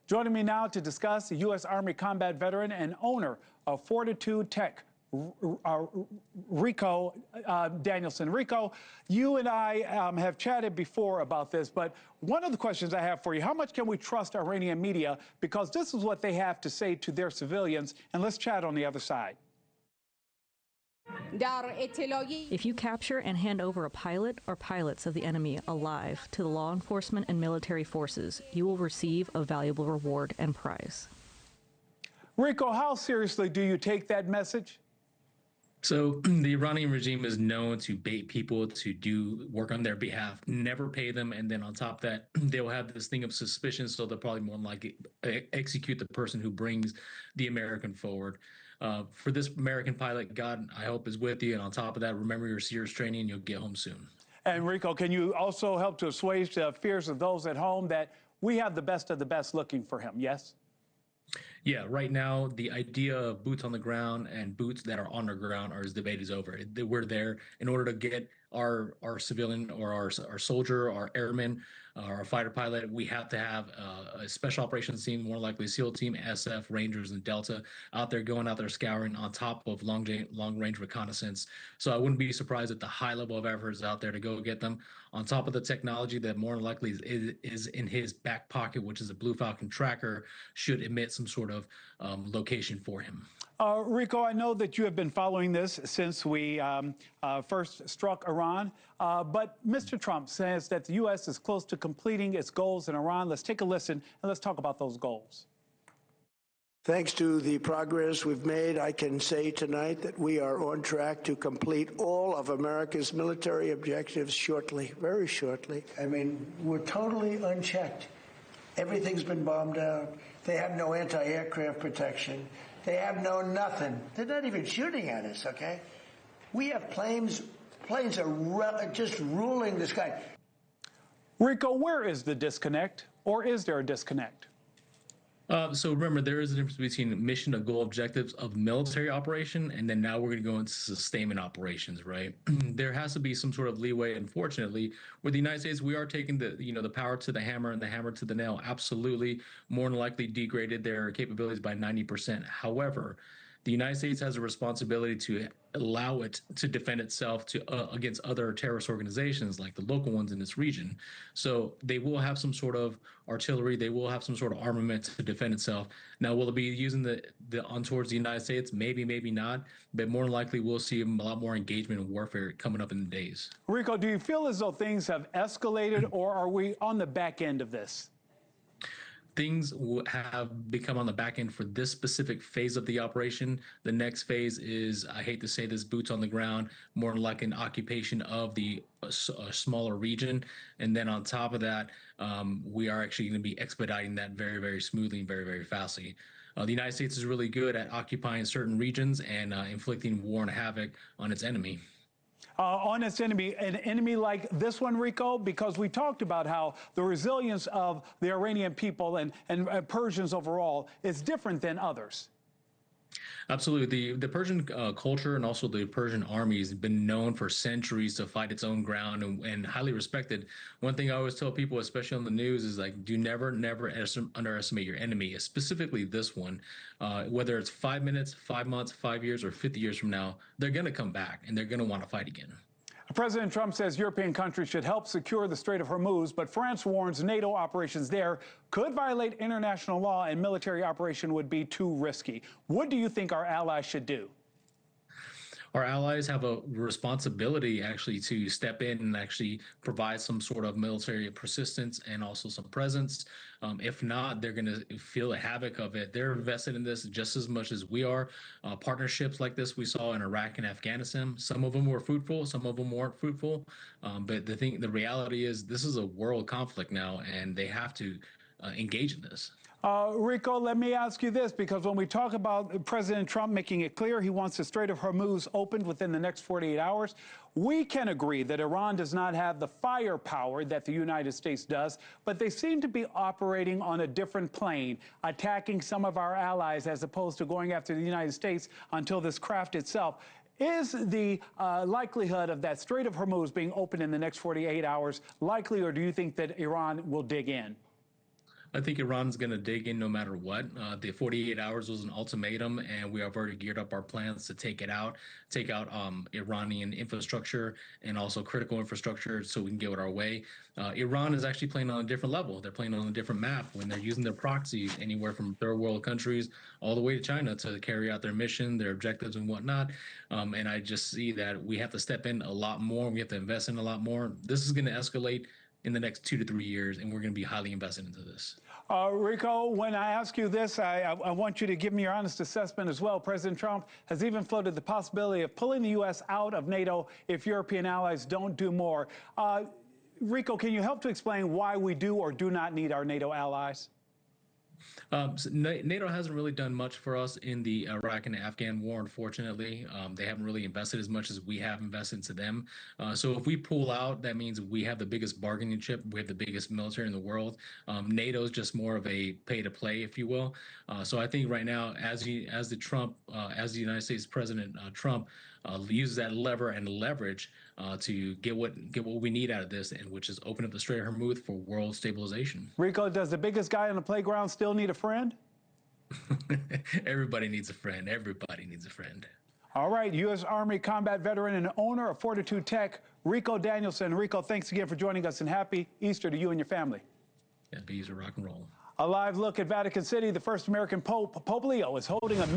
Joining me now to discuss, the U.S. Army combat veteran and owner of Fortitude Tech, Ricoh Danielson. Ricoh, you and I have chatted before about this, but one of the questions I have for you, how much can we trust Iranian media? Because this is what they have to say to their civilians, and let's chat on the other side. If you capture and hand over a pilot or pilots of the enemy alive to the law enforcement and military forces, you will receive a valuable reward and prize. Ricoh, how seriously do you take that message? So the Iranian regime is known to bait people to do work on their behalf, never pay them, and then on top of that, they'll have this thing of suspicion, so they'll probably more likely execute the person who brings the American forward. For this American pilot, God, I hope, is with you, and on top of that, remember your serious training, and you'll get home soon. And Ricoh, can you also help to assuage the fears of those at home that we have the best of the best looking for him, yes? Yeah, right now, the idea of boots on the ground and boots that are underground, our debate is over. We're there in order to get our civilian or our soldier, our airman, our fighter pilot. We have to have a special operations team, more likely SEAL team, SF, Rangers, and Delta out there going out there scouring on top of long range reconnaissance. So I wouldn't be surprised at the high level of efforts out there to go get them on top of the technology that more likely is in his back pocket, which is a Blue Falcon tracker, should emit some sort of location for him. Ricoh, I know that you have been following this since we first struck Iran, but Mr. Trump says that the U.S. is close to completing its goals in Iran. Let's take a listen and let's talk about those goals. Thanks to the progress we've made, I can say tonight that we are on track to complete all of America's military objectives shortly, very shortly. I mean, we're totally unchecked. Everything's been bombed out. They have no anti-aircraft protection. They have no nothing. They're not even shooting at us, okay? We have planes are just ruling the sky. Ricoh, where is the disconnect, or is there a disconnect? So remember, there is a difference between mission and goal objectives of military operation, and then now we're going to go into sustainment operations, right? There has to be some sort of leeway. Unfortunately, with the United States, we are taking the power to the hammer and the hammer to the nail. Absolutely, more than likely degraded their capabilities by 90%. However, the United States has a responsibility to allow it to defend itself against other terrorist organizations like the local ones in this region. So they will have some sort of artillery, they will have some sort of armament to defend itself. Now, will it be using the on towards the United States? Maybe, maybe not. But more than likely, we'll see a lot more engagement and warfare coming up in the days. Ricoh, do you feel as though things have escalated, or are we on the back end of this? Things have become on the back end for this specific phase of the operation. The next phase is, I hate to say this, boots on the ground, more like an occupation of the smaller region. And then on top of that, we are actually going to be expediting that very, very smoothly and very, very fastly. The United States is really good at occupying certain regions and inflicting war and havoc on its enemy. On its enemy, an enemy like this one, Ricoh, because we talked about how the resilience of the Iranian people and Persians overall is different than others. Absolutely. The Persian culture and also the Persian army has been known for centuries to fight its own ground and highly respected. One thing I always tell people, especially on the news, is like, do never underestimate your enemy, specifically this one. Whether it's 5 minutes, 5 months, 5 years, or 50 years from now, they're going to come back and they're going to want to fight again. President Trump says European countries should help secure the Strait of Hormuz, but France warns NATO operations there could violate international law and military operation would be too risky. What do you think our allies should do? Our allies have a responsibility actually to step in and actually provide some sort of military persistence and also some presence. If not, they're going to feel the havoc of it. They're invested in this just as much as we are. Partnerships like this we saw in Iraq and Afghanistan, some of them were fruitful, some of them weren't fruitful. But the reality is this is a world conflict now, and they have to engage in this. Ricoh, let me ask you this, because when we talk about President Trump making it clear he wants the Strait of Hormuz opened within the next 48 hours, we can agree that Iran does not have the firepower that the United States does, but they seem to be operating on a different plane, attacking some of our allies as opposed to going after the United States until this craft itself. Is the likelihood of that Strait of Hormuz being opened in the next 48 hours likely, or do you think that Iran will dig in? I think Iran's going to dig in no matter what. The 48 hours was an ultimatum, and we have already geared up our plans to take out Iranian infrastructure and also critical infrastructure so we can get our way. Iran is actually playing on a different level. They're playing on a different map when they're using their proxies anywhere from third world countries all the way to China to carry out their mission, their objectives, and whatnot. And I just see that we have to step in a lot more. We have to invest in a lot more. This is going to escalate in the next 2 to 3 years, and we're going to be highly invested into this. Ricoh, when I ask you this, I want you to give me your honest assessment as well. President Trump has even floated the possibility of pulling the U.S. out of NATO if European allies don't do more. Ricoh, can you help to explain why we do or do not need our NATO allies? So NATO hasn't really done much for us in the Iraq and Afghan war, unfortunately. They haven't really invested as much as we have invested into them. So if we pull out, that means we have the biggest bargaining chip. We have the biggest military in the world. NATO is just more of a pay-to-play, if you will. So I think right now, as the United States President Trump uses that lever and leverage to get what we need out of this, and which is open up the Strait of Hormuz for world stabilization. Ricoh, does the biggest guy on the playground still need a friend? Everybody needs a friend. Everybody needs a friend. All right, U.S. Army combat veteran and owner of Fortitude Tech, Ricoh Danielson. Ricoh, thanks again for joining us, and happy Easter to you and your family. Yeah, be easy, rock and roll. A live look at Vatican City. The first American Pope, Pope Leo, is holding a